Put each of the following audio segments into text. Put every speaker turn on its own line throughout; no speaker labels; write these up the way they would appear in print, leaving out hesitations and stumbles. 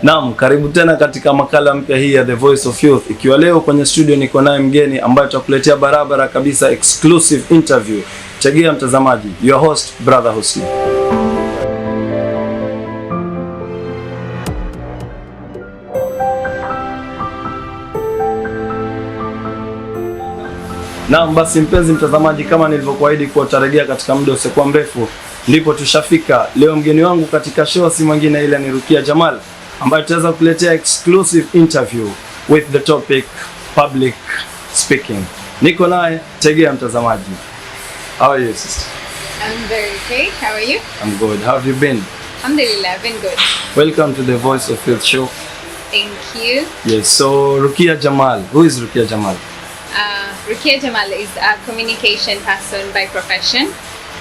Naam, karibu tena katika makala mpya hii ya The Voice of Youth. Ikiwa leo kwenye studio niko naye mgeni ambaye tutakuletea barabara kabisa exclusive interview. Tegea mtazamaji, your host Brother Husni. Naam, basi mpenzi mtazamaji, kama nilivyokuahidi kuwa tutarejea katika muda usiokuwa mrefu, ndipo tushafika. Leo mgeni wangu katika show si mwingine ila ni Rukiya Jamal, ambaye tutaweza kukuletea exclusive interview with the topic public speaking. Niko naye, tegea mtazamaji. How are you, sister?
I'm very okay. How are you?
I'm good. How have you been?
Alhamdulillah, I've been good.
Welcome to the Voice of Youth show.
Thank you.
Yes, so Rukiya Jamal. Who is Rukiya Jamal?
Rukiya Jamal is a communication person by profession,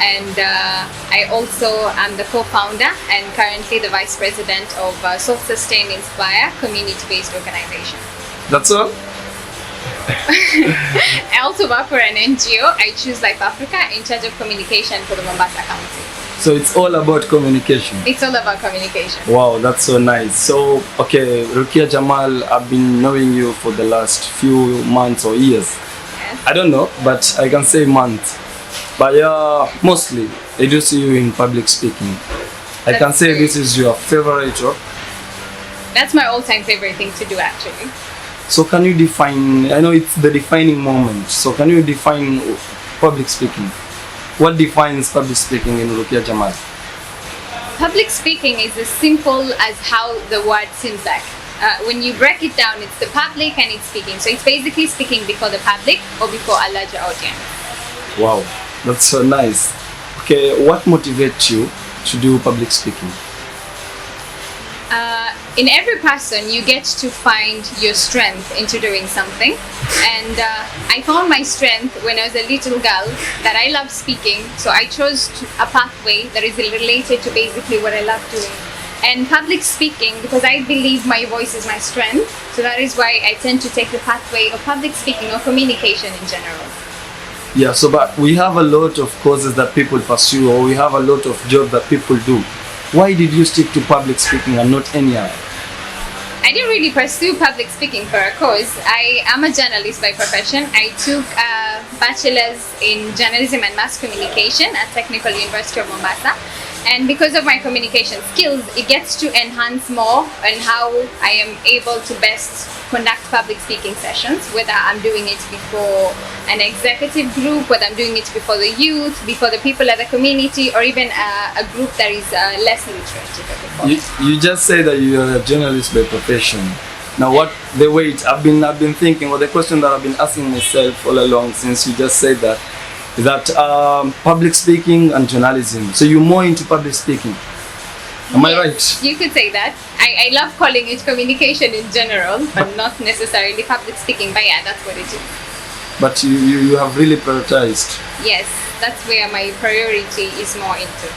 and I also am the co-founder and currently the vice president of Self-Sustain Inspire community-based organization.
That's all?
I also work for an NGO, I Choose Life Africa, in charge of communication for the Mombasa County.
So it's all about communication.
It's all about communication.
Wow, that's so nice. So, okay, Rukiya Jamal, I've been knowing you for the last few months or years.
Yes.
I don't know, but I can say months. But mostly, I do see you in public speaking. I can say this is your favorite job.
That's my all-time favorite thing to do, actually.
So can you define, I know it's the defining moment, so can you define public speaking? What defines public speaking in Rukiya Jamal?
Public speaking is as simple as how the word seems like. When you break it down, it's the public and it's speaking. So it's basically speaking before the public or before a larger audience.
Wow, that's so nice. Okay, what motivates you to do public speaking?
In every person, you get to find your strength into doing something. And I found my strength when I was a little girl, that I love speaking. So I chose a pathway that is related to basically what I love doing. And public speaking, because I believe my voice is my strength. So that is why I tend to take the pathway of public speaking or communication in general.
Yeah, so but we have a lot of courses that people pursue, or we have a lot of jobs that people do. Why did you stick to public speaking and not any other?
I didn't really pursue public speaking for a course. I am a journalist by profession. I took a bachelor's in journalism and mass communication at Technical University of Mombasa. And because of my communication skills, it gets to enhance more on how I am able to best conduct public speaking sessions, whether I'm doing it before an executive group, whether I'm doing it before the youth, before the people at the community, or even a group that is less literate.
You just say that you are a journalist by profession. Now I've been thinking, the question that I've been asking myself all along since you just said that, is that public speaking and journalism. So you're more into public speaking. Am I right?
You could say that. I love calling it communication in general, but not necessarily public speaking. But yeah, that's what it is.
But you have really prioritized.
Yes, that's where my priority is more into.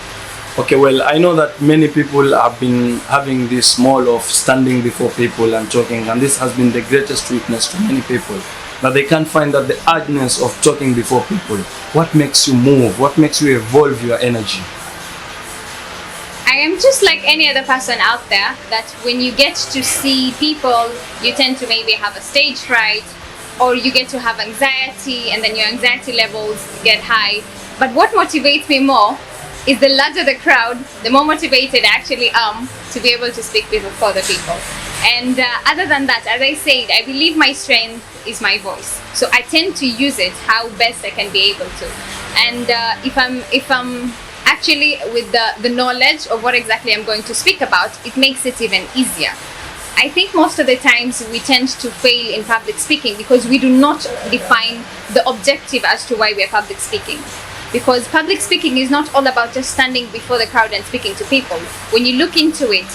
Okay, well, I know that many people have been having this mole of standing before people and talking, and this has been the greatest weakness to many people. That they can't find that the urgency of talking before people. What makes you move? What makes you evolve your energy?
I am just like any other person out there, that when you get to see people, you tend to maybe have a stage fright, or you get to have anxiety, and then your anxiety levels get high. But what motivates me more is the larger the crowd, the more motivated I actually am to be able to speak before the people. And other than that, as I said, I believe my strength is my voice. So I tend to use it how best I can be able to. And if I'm actually with the knowledge of what exactly I'm going to speak about, it makes it even easier. I think most of the times we tend to fail in public speaking because we do not define the objective as to why we are public speaking. Because public speaking is not all about just standing before the crowd and speaking to people. When you look into it,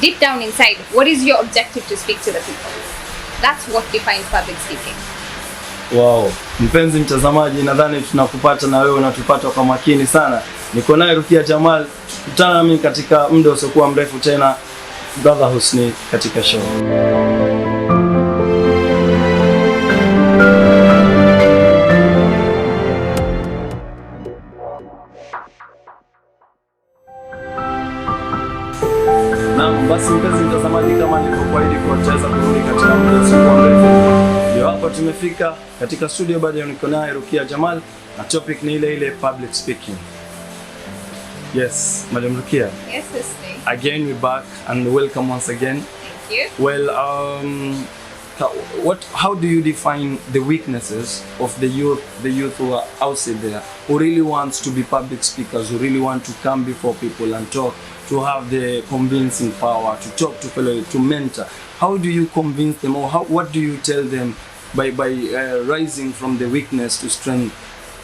deep down inside, what is your objective to speak to the people? That's what defines public speaking.
Wow, mpenzi mtazamaji, nadhani tunakupata na wewe unatupata kwa makini sana. Niko naye Rukiya Jamal, tukutana nami katika muda usiokuwa mrefu tena, Brother Husni katika show. Basi mpenzi mtazamaji, kama nilivyokuahidi kuwa tutaweza kurudi katika muda usiokuwa mrefu, ndio hapa tumefika katika studio. Bado niko naye Rukiya Jamal na topic ni ile ile, public speaking. Yes, Madam Rukiya.
Yes, sister.
Again, we're back and welcome once again.
Thank you.
Well, how do you define the weaknesses of the youth who are outside there, who really wants to be public speakers, who really want to come before people and talk, to have the convincing power, to talk to fellow, to mentor? How do you convince them, or what do you tell them by rising from the weakness to strength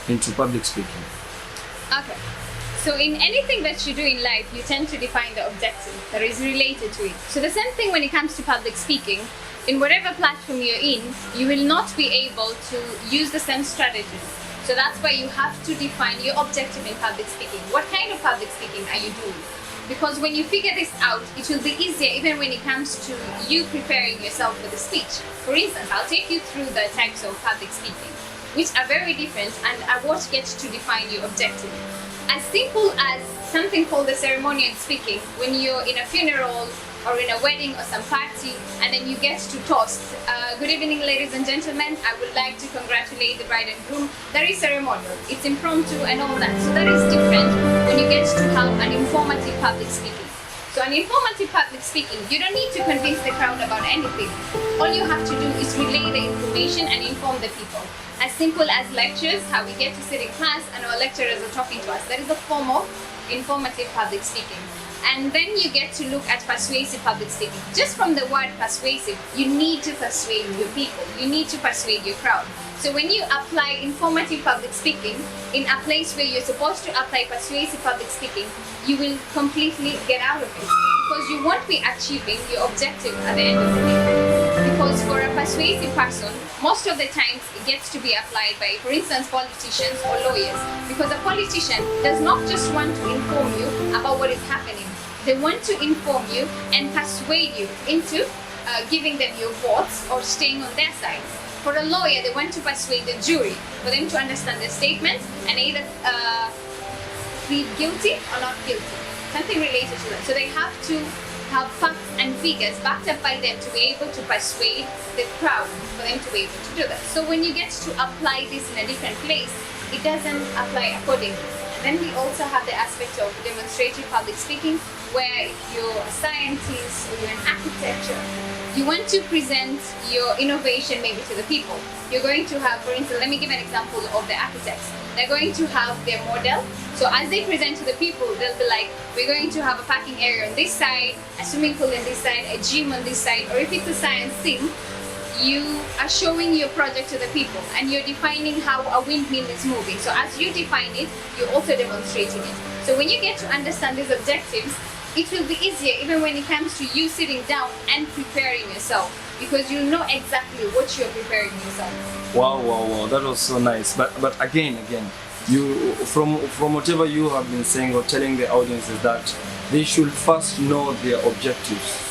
into public speaking?
Okay. So in anything that you do in life, you tend to define the objective that is related to it. So the same thing when it comes to public speaking. In whatever platform you're in, you will not be able to use the same strategies. So that's why you have to define your objective in public speaking. What kind of public speaking are you doing? Because when you figure this out, it will be easier even when it comes to you preparing yourself for the speech. For instance, I'll take you through the types of public speaking, which are very different and are what gets to define your objective. As simple as something called the ceremonial speaking, when you're in a funeral or in a wedding or some party, and then you get to toast, good evening ladies and gentlemen, I would like to congratulate the bride and groom. That is ceremonial, it's impromptu and all that. So that is different when you get to have an informative public speaking. So an informative public speaking, you don't need to convince the crowd about anything. All you have to do is relay the information and inform the people. As simple as lectures, how we get to sit in class and our lecturers are talking to us. That is a form of informative public speaking. And then you get to look at persuasive public speaking. Just from the word persuasive, you need to persuade your people. You need to persuade your crowd. So when you apply informative public speaking in a place where you're supposed to apply persuasive public speaking, you will completely get out of it, because you won't be achieving your objective at the end of the day. Because for a persuasive person, most of the times it gets to be applied by, for instance, politicians or lawyers. Because a politician does not just want to inform you about what is happening. They want to inform you and persuade you into giving them your votes or staying on their side. For a lawyer, they want to persuade the jury for them to understand the statements and either plead guilty or not guilty. Something related to that. So they have to have facts and figures backed up by them to be able to persuade the crowd for them to be able to do that. So when you get to apply this in a different place, it doesn't apply accordingly. And then we also have the aspect of demonstrative public speaking, where if you're a scientist or you're an architecture, you want to present your innovation maybe to the people. You're going to have, for instance, let me give an example of the architects. They're going to have their model. So as they present to the people, they'll be like, we're going to have a parking area on this side, a swimming pool on this side, a gym on this side, or if it's a science thing, you are showing your project to the people and you're defining how a windmill is moving. So as you define it, you're also demonstrating it. So when you get to understand these objectives, it will be easier even when it comes to you sitting down and preparing yourself, because you know exactly what you're preparing yourself.
Wow, that was so nice. But again, you from whatever you have been saying or telling the audience is that they should first know their objectives.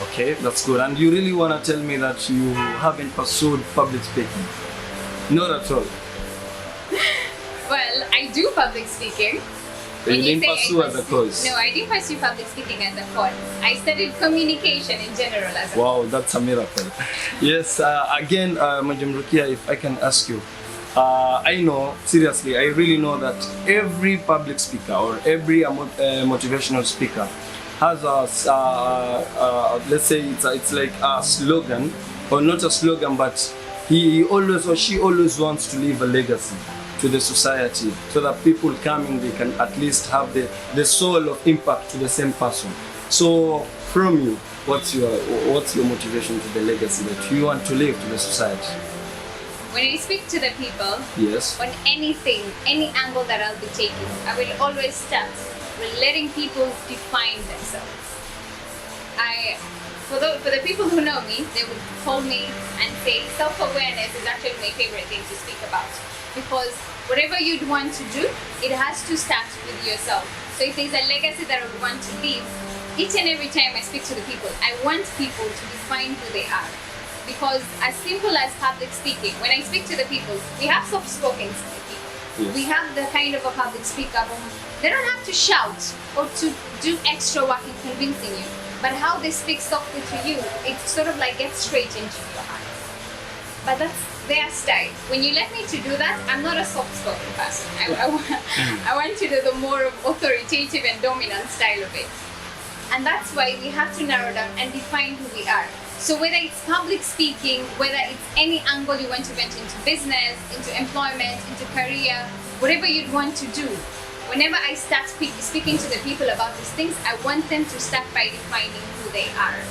Okay, that's good. And you really want to tell me that you haven't pursued public speaking? Not at all.
Well, I do public speaking.
You didn't pursue as a course?
No, I didn't pursue public speaking as a course. I studied communication in general as a
Wow, that's a miracle. Yes, again, Madam Rukiya, if I can ask you, I know, seriously, I really know that every public speaker or every motivational speaker has a, let's say it's like a slogan, or not a slogan, but he always or she always wants to leave a legacy to the society, so that people coming, they can at least have the soul of impact to the same person. So from you, what's your motivation to the legacy that you want to leave to the society?
When I speak to the people,
yes,
on anything, any angle that I'll be taking, I will always start with letting people define themselves. For the people who know me, they would call me and say self-awareness is actually my favorite thing to speak about. Because whatever you'd want to do, it has to start with yourself. So if there's a legacy that I would want to leave, each and every time I speak to the people, I want people to define who they are. Because as simple as public speaking, when I speak to the people, we have soft-spoken people.
Yes.
We have the kind of a public speaker who they don't have to shout or to do extra work in convincing you. but how they speak softly to you, it sort of like gets straight into your heart. But that's their style. When you let me to do that, I'm not a soft-spoken person. I want to do the more authoritative and dominant style of it. And that's why we have to narrow down and define who we are. So whether it's public speaking, whether it's any angle you want to venture into business, into employment, into career, whatever you'd want to do, whenever I start speaking to the people about these things, I want them to start by defining who they are.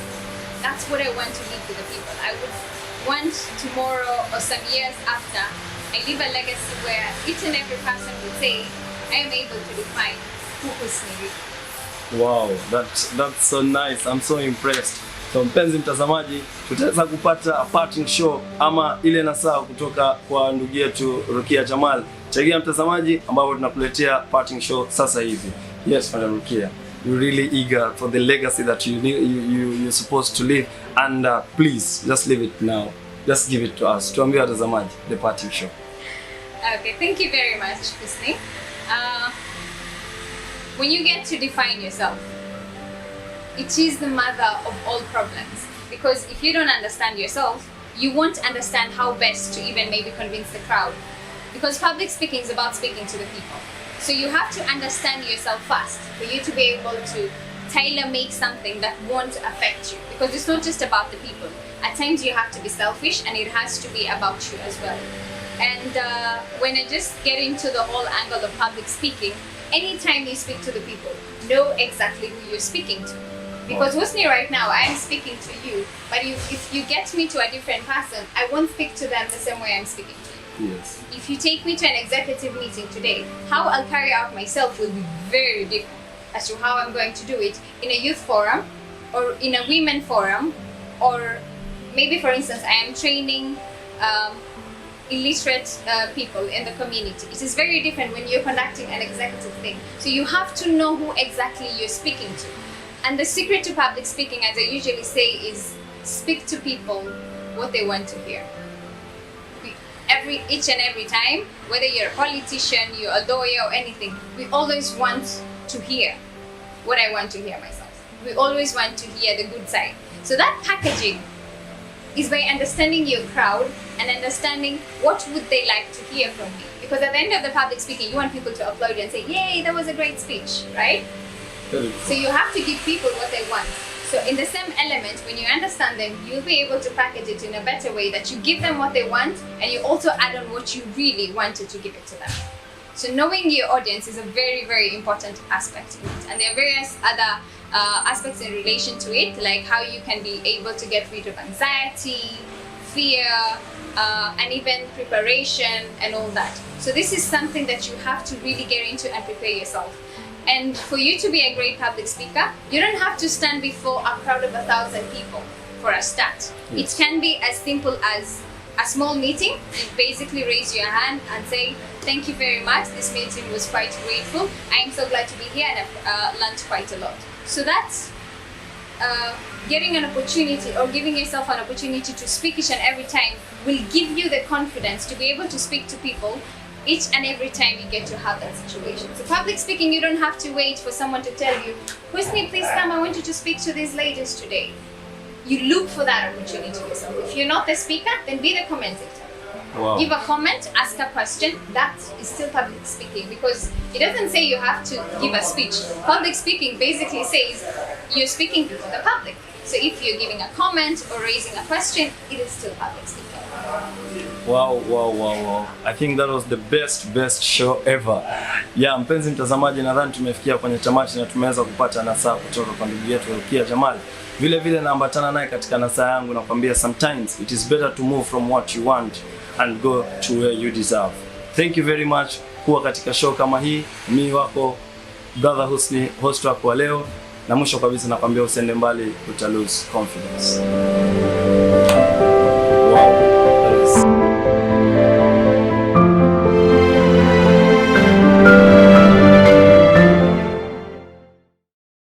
That's what I want to leave to the people. I would want tomorrow or some years after, I leave a legacy where each and every person would say, I am able to define who Husni is.
Wow, that's so nice. I'm so impressed. So mpenzi mtazamaji, tutaweza kupata a parting show ama ile nasaa kutoka kwa ndugu yetu Rukiya Jamal. Chagia mtazamaji ambapo tunakuletea parting show sasa hivi. Yes, Madam Rukiya, you're really eager for the legacy that you're supposed to leave, and please just leave it now. Just give it to us. Tuambie watazamaji the parting show.
Okay, thank you very much, Husni. When you get to define yourself, it is the mother of all problems, because if you don't understand yourself, you won't understand how best to even maybe convince the crowd, because public speaking is about speaking to the people. So you have to understand yourself first for you to be able to tailor-make something that won't affect you, because it's not just about the people. At times you have to be selfish, and it has to be about you as well. And when I just get into the whole angle of public speaking, anytime you speak to the people, know exactly who you're speaking to. Because Husni, right now, I am speaking to you, but if you get me to a different person, I won't speak to them the same way I'm speaking to you.
Yes.
If you take me to an executive meeting today, how I'll carry out myself will be very different as to how I'm going to do it in a youth forum, or in a women forum, or maybe, for instance, I am training illiterate people in the community. It is very different when you're conducting an executive thing. So you have to know who exactly you're speaking to. And the secret to public speaking, as I usually say, is speak to people what they want to hear. Each and every time, whether you're a politician, you're a lawyer or anything, we always want to hear what I want to hear myself. We always want to hear the good side. So that packaging is by understanding your crowd and understanding what would they like to hear from me. Because at the end of the public speaking, you want people to applaud you and say, yay, that was a great speech, right? So you have to give people what they want. So in the same element, when you understand them, you'll be able to package it in a better way, that you give them what they want and you also add on what you really wanted to give it to them. So knowing your audience is a very, very important aspect in it. And there are various other aspects in relation to it, like how you can be able to get rid of anxiety, fear, and even preparation and all that. So this is something that you have to really get into and prepare yourself. And for you to be a great public speaker, you don't have to stand before a crowd of 1,000 people for a start. Yes. It can be as simple as a small meeting. You basically raise your hand and say, thank you very much, this meeting was quite grateful. I am so glad to be here and I've learned quite a lot. So that's getting an opportunity, or giving yourself an opportunity to speak each and every time, will give you the confidence to be able to speak to people each and every time you get to have that situation. So public speaking, you don't have to wait for someone to tell you, Husni, please come, I want you to speak to these ladies today. You look for that opportunity yourself. If you're not the speaker, then be the commentator.
Wow.
Give a comment, ask a question. That is still public speaking, because it doesn't say you have to give a speech. Public speaking basically says you're speaking to the public. So if you're giving a comment or raising a question, it is still public speaking.
Wow. I think that was the best show ever. Yeah, mpenzi mtazamaji, nadhani tumefikia kwenye tamati na tumeweza kupata nasaha kutoka kwa ndugu yetu Rukiya Jamal. Vile naambatana naye katika nasaha yangu na kwambia, sometimes it is better to move from what you want and go to where you deserve. Thank you very much kuwa katika show kama hii. Mimi wako brother Husni, host wako wa leo, na mwisho kabisa nakwambia usiende mbali, uta lose confidence.